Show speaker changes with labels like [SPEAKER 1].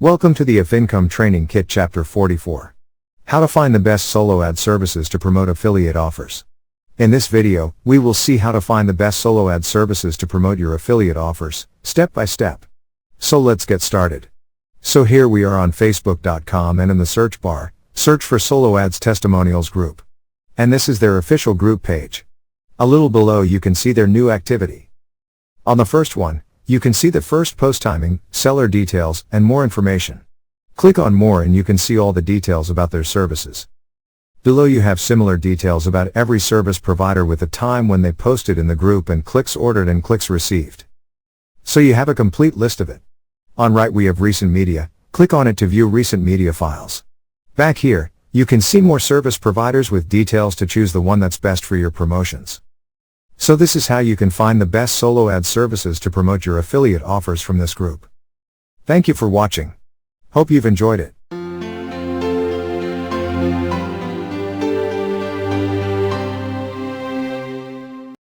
[SPEAKER 1] Welcome to the If Income Training Kit Chapter 44. How to find the best solo ad services to promote affiliate offers. In this video, we will see how to find the best solo ad services to promote your affiliate offers, step by step. So let's get started. So here we are on Facebook.com, and in the search bar, search for Solo Ads Testimonials Group. And this is their official group page. A little below you can see their new activity. On the first one, you can see the first post timing, seller details, and more information. Click on more and you can see all the details about their services. Below you have similar details about every service provider with the time when they posted in the group and clicks ordered and clicks received. So you have a complete list of it. On right we have recent media. Click on it to view recent media files. Back here, you can see more service providers with details to choose the one that's best for your promotions. So this is how you can find the best solo ad services to promote your affiliate offers from this group. Thank you for watching. Hope you've enjoyed it.